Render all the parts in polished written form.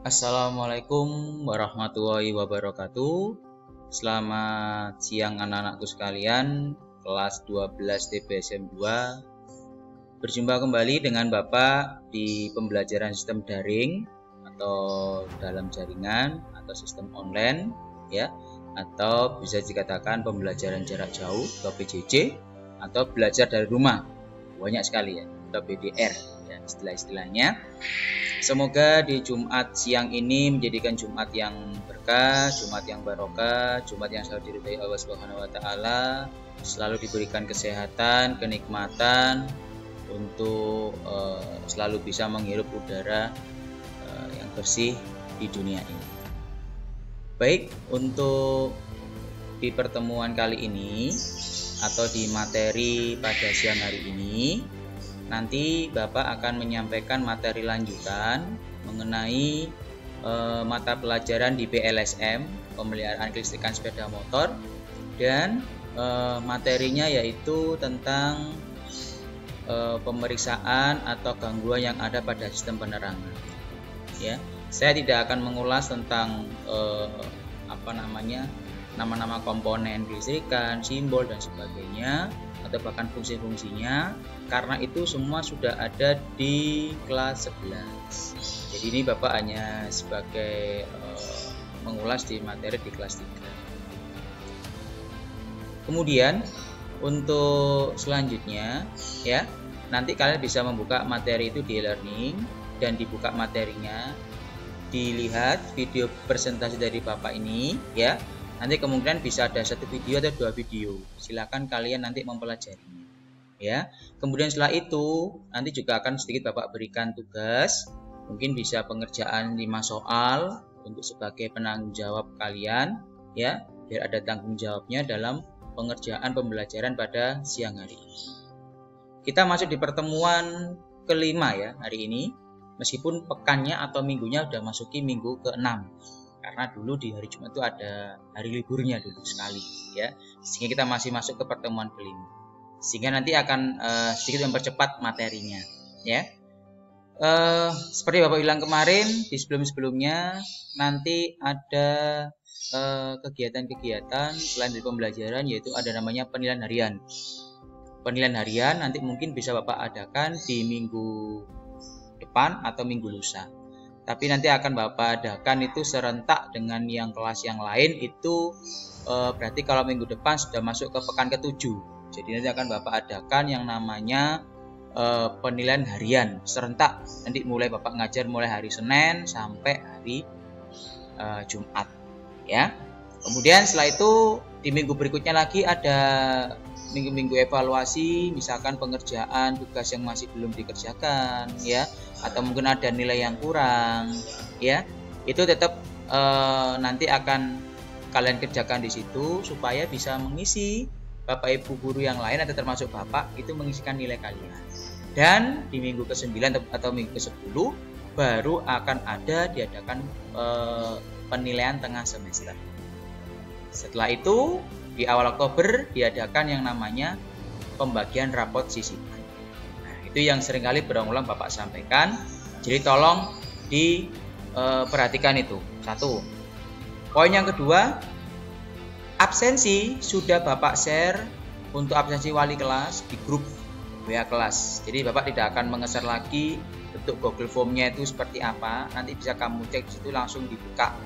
Assalamualaikum warahmatullahi wabarakatuh. Selamat siang anak-anakku sekalian, kelas 12 TPSM 2. Berjumpa kembali dengan Bapak di pembelajaran sistem daring atau dalam jaringan atau sistem online ya, atau bisa dikatakan pembelajaran jarak jauh atau PJJ atau belajar dari rumah. Banyak sekali ya, atau BDR ya istilah-istilahnya. Semoga di Jumat siang ini menjadikan Jumat yang berkah, Jumat yang barokah, Jumat yang selalu diridhai Allah Subhanahu wa taala, selalu diberikan kesehatan, kenikmatan untuk selalu bisa menghirup udara yang bersih di dunia ini. Baik, untuk di pertemuan kali ini atau di materi pada siang hari ini, nanti Bapak akan menyampaikan materi lanjutan mengenai mata pelajaran di PLSM, pemeliharaan kelistrikan sepeda motor, dan materinya yaitu tentang pemeriksaan atau gangguan yang ada pada sistem penerangan. Ya, saya tidak akan mengulas tentang nama-nama komponen kelistrikan, simbol dan sebagainya, atau bahkan fungsi-fungsinya, karena itu semua sudah ada di kelas 11. Jadi ini Bapak hanya sebagai mengulas di materi di kelas 3. Kemudian untuk selanjutnya ya, nanti kalian bisa membuka materi itu di e-learning dan dibuka materinya, dilihat video presentasi dari Bapak ini ya. Nanti kemungkinan bisa ada 1 video atau 2 video. Silakan kalian nanti mempelajarinya. Ya. Kemudian setelah itu nanti juga akan sedikit Bapak berikan tugas. Mungkin bisa pengerjaan 5 soal untuk sebagai penanggung jawab kalian ya, biar ada tanggung jawabnya dalam pengerjaan pembelajaran pada siang hari ini. Kita masuk di pertemuan kelima ya hari ini. Meskipun pekannya atau minggunya sudah masuki minggu ke-6. Karena dulu di hari Jumat itu ada hari liburnya dulu sekali ya, sehingga kita masih masuk ke pertemuan kelima, sehingga nanti akan sedikit mempercepat materinya ya. Seperti Bapak bilang kemarin di sebelumnya, nanti ada kegiatan-kegiatan selain dari pembelajaran, yaitu ada namanya penilaian harian. Penilaian harian nanti mungkin bisa Bapak adakan di minggu depan atau minggu lusa. Tapi nanti akan Bapak adakan itu serentak dengan yang kelas yang lain itu berarti kalau minggu depan sudah masuk ke pekan ke-7. Jadi nanti akan Bapak adakan yang namanya penilaian harian serentak. Nanti mulai Bapak ngajar mulai hari Senin sampai hari Jumat ya. Kemudian setelah itu di minggu berikutnya lagi ada minggu-minggu evaluasi, misalkan pengerjaan tugas yang masih belum dikerjakan ya, atau mungkin ada nilai yang kurang ya, itu tetap nanti akan kalian kerjakan di situ supaya bisa mengisi Bapak Ibu guru yang lain atau termasuk Bapak itu mengisikan nilai kalian. Dan di minggu ke-9 atau minggu ke-10 baru akan diadakan penilaian tengah semester. Setelah itu di awal Oktober diadakan yang namanya pembagian rapot sisipan. Nah, itu yang seringkali berulang-ulang Bapak sampaikan. Jadi tolong diperhatikan itu. 1. Poin yang kedua, absensi sudah Bapak share untuk absensi wali kelas di grup WA kelas. Jadi Bapak tidak akan mengeser lagi bentuk Google Form-nya itu seperti apa. Nanti bisa kamu cek di situ, langsung dibuka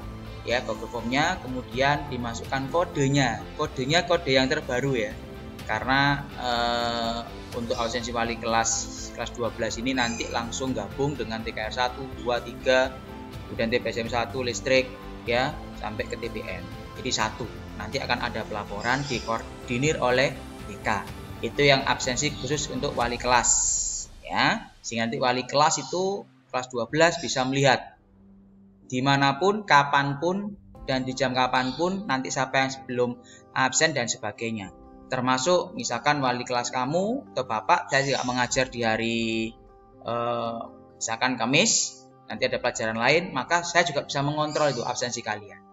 ya Google Form-nya, kemudian dimasukkan kodenya kode yang terbaru ya, karena untuk absensi wali kelas 12 ini nanti langsung gabung dengan TKR 1, 2, 3 kemudian TPSM 1 listrik ya sampai ke TPN. Jadi 1 nanti akan ada pelaporan dikoordinir oleh BK. Itu yang absensi khusus untuk wali kelas ya, sehingga nanti wali kelas itu kelas 12 bisa melihat dimanapun, kapanpun, dan di jam kapanpun nanti siapa yang sebelum absen dan sebagainya. Termasuk misalkan wali kelas kamu atau Bapak, saya juga mengajar di hari misalkan Kamis, nanti ada pelajaran lain, maka saya juga bisa mengontrol itu absensi kalian.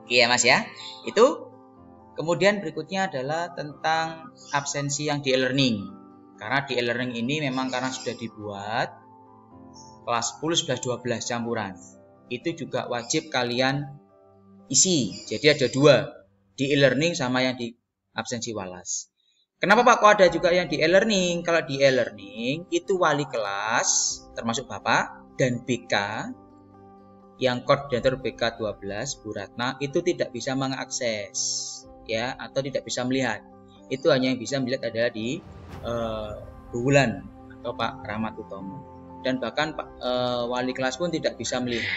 Oke ya Mas ya. Itu kemudian berikutnya adalah tentang absensi yang di e-learning. Karena di e-learning ini memang karena sudah dibuat kelas 10, 11, 12 campuran. itu juga wajib kalian isi. Jadi ada 2, di e-learning sama yang di absensi walas. Kenapa Pak kok ada juga yang di e-learning? Kalau di e-learning itu wali kelas termasuk Bapak dan BK yang koordinator BK 12 Bu Ratna itu tidak bisa mengakses ya, atau tidak bisa melihat. Itu hanya yang bisa melihat adalah di Bu Wulan atau Pak Rahmat Utomo. Dan bahkan wali kelas pun tidak bisa melihat.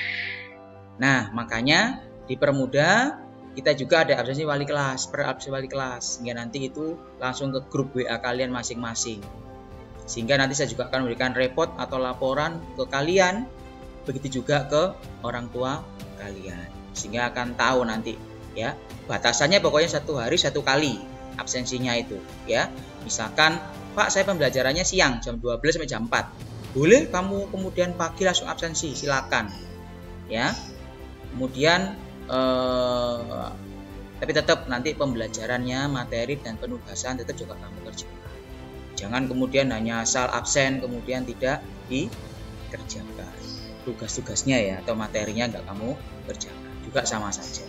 Nah, makanya dipermudah, kita juga ada absensi wali kelas, per absensi wali kelas, sehingga nanti itu langsung ke grup WA kalian masing-masing. Sehingga nanti saya juga akan memberikan report atau laporan ke kalian, begitu juga ke orang tua kalian, sehingga akan tahu nanti ya. Batasannya pokoknya 1 hari 1 kali absensinya itu ya. Misalkan Pak saya pembelajarannya siang jam 12 sampai jam 4. Boleh kamu kemudian pagi langsung absensi, silakan. Ya. Kemudian tapi tetap nanti pembelajarannya, materi dan penugasan tetap juga kamu kerjakan. Jangan kemudian hanya asal absen kemudian tidak dikerjakan. Tugas-tugasnya ya atau materinya nggak kamu kerjakan. Juga sama saja.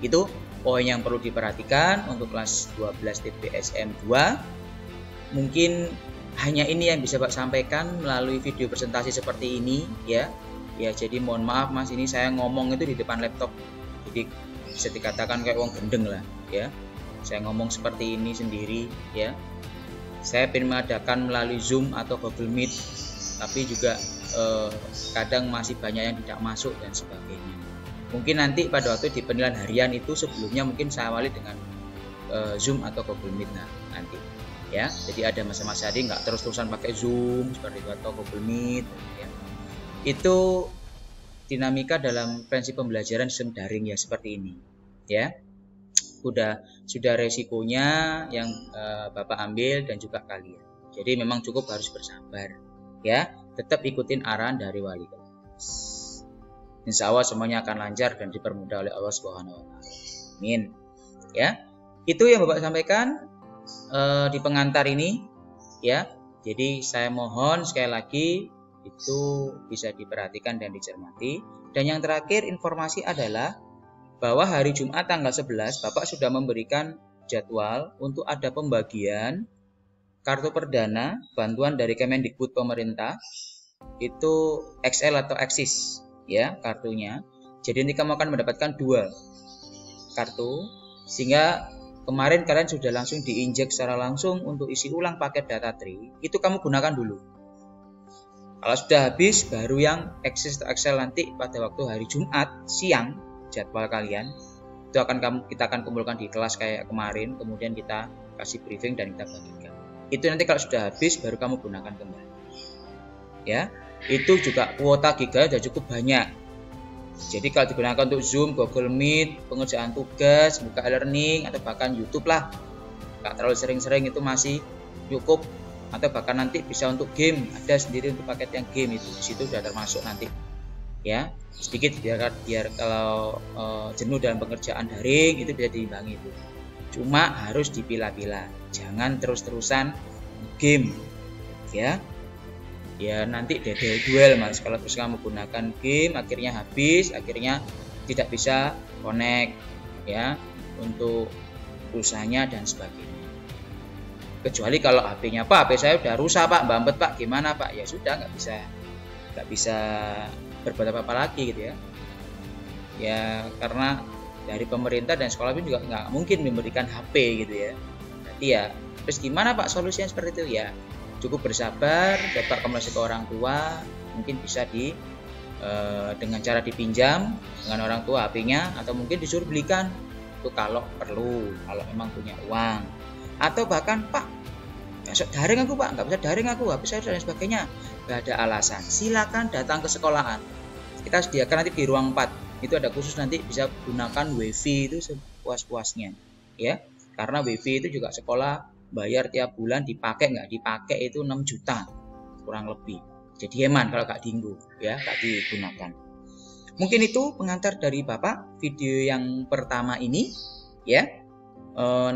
Itu poin yang perlu diperhatikan untuk kelas 12 TPSM 2. Mungkin hanya ini yang bisa Pak sampaikan melalui video presentasi seperti ini ya. Ya jadi mohon maaf Mas, ini saya ngomong itu di depan laptop. Jadi bisa dikatakan kayak wong gendeng lah ya. Saya ngomong seperti ini sendiri ya. Saya ingin mengadakan melalui Zoom atau Google Meet, tapi juga kadang masih banyak yang tidak masuk dan sebagainya. Mungkin nanti pada waktu di penilaian harian itu sebelumnya mungkin saya awali dengan Zoom atau Google Meet nanti ya. Jadi ada masa-masa hari nggak terus-terusan pakai Zoom seperti itu atau Google Meet ya. Itu dinamika dalam prinsip pembelajaran sistem daring ya seperti ini ya. Sudah resikonya yang Bapak ambil dan juga kalian. Jadi memang cukup harus bersabar ya. Tetap ikutin arahan dari wali kelas. Insya Allah semuanya akan lancar dan dipermudah oleh Allah Subhanahu wa Ta'ala. Amin. Ya, itu yang Bapak sampaikan di pengantar ini ya. Jadi saya mohon sekali lagi itu bisa diperhatikan dan dicermati. Dan yang terakhir informasi adalah bahwa hari Jumat tanggal 11 Bapak sudah memberikan jadwal untuk ada pembagian kartu perdana bantuan dari Kemendikbud pemerintah itu XL atau Axis ya kartunya. Jadi nanti kamu akan mendapatkan 2 kartu sehingga kemarin kalian sudah langsung diinjek secara langsung untuk isi ulang paket data tree, itu kamu gunakan dulu. Kalau sudah habis baru yang Axis atau Excel nanti pada waktu hari Jumat siang jadwal kalian itu kita akan kumpulkan di kelas kayak kemarin, kemudian kita kasih briefing dan kita bagikan. Itu nanti kalau sudah habis baru kamu gunakan kembali. Ya, itu juga kuota giga sudah cukup banyak. Jadi kalau digunakan untuk Zoom, Google Meet, pengerjaan tugas, buka e-learning atau bahkan YouTube lah, nggak terlalu sering-sering itu masih cukup. Atau bahkan nanti bisa untuk game, ada sendiri untuk paket yang game itu, di situ sudah termasuk nanti. Ya, sedikit biar kalau jenuh dalam pengerjaan daring itu bisa diimbangi itu. Cuma harus dipilah-pilah, jangan terus-terusan game, ya. Ya nanti duel Mas, kalau terus kamu gunakan game akhirnya habis, akhirnya tidak bisa connect, ya, untuk pulsanya dan sebagainya. Kecuali kalau HP-nya Pak, HP saya udah rusak Pak, mbambet Pak, gimana Pak? Ya sudah nggak bisa berbuat apa-apa lagi gitu ya. Ya karena dari pemerintah dan sekolah pun juga nggak mungkin memberikan HP gitu ya. Berarti ya terus gimana Pak solusinya seperti itu ya? Cukup bersabar, dapat komunikasi ke orang tua, mungkin bisa dengan cara dipinjam dengan orang tua HP-nya atau mungkin disuruh belikan itu kalau perlu, kalau memang punya uang. Atau bahkan Pak, nggak bisa daring aku Pak, nggak bisa daring aku, HP saya dan sebagainya, nggak ada alasan, silakan datang ke sekolahan. Kita sediakan nanti di ruang 4 itu ada khusus nanti bisa gunakan WiFi itu sepuas-puasnya, ya. Karena WiFi itu juga sekolah bayar tiap bulan, dipakai nggak dipakai itu 6 juta kurang lebih. Jadi hemat kalau nggak diinggu, ya, nggak digunakan. Mungkin itu pengantar dari Bapak video yang pertama ini, ya.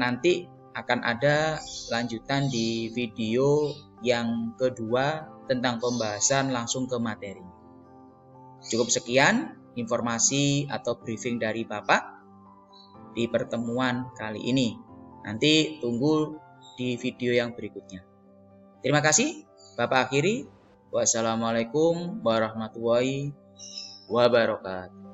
Nanti akan ada lanjutan di video yang kedua tentang pembahasan langsung ke materi. Cukup sekian informasi atau briefing dari Bapak di pertemuan kali ini. Nanti tunggu di video yang berikutnya. Terima kasih. Bapak akhiri. Wassalamualaikum warahmatullahi wabarakatuh.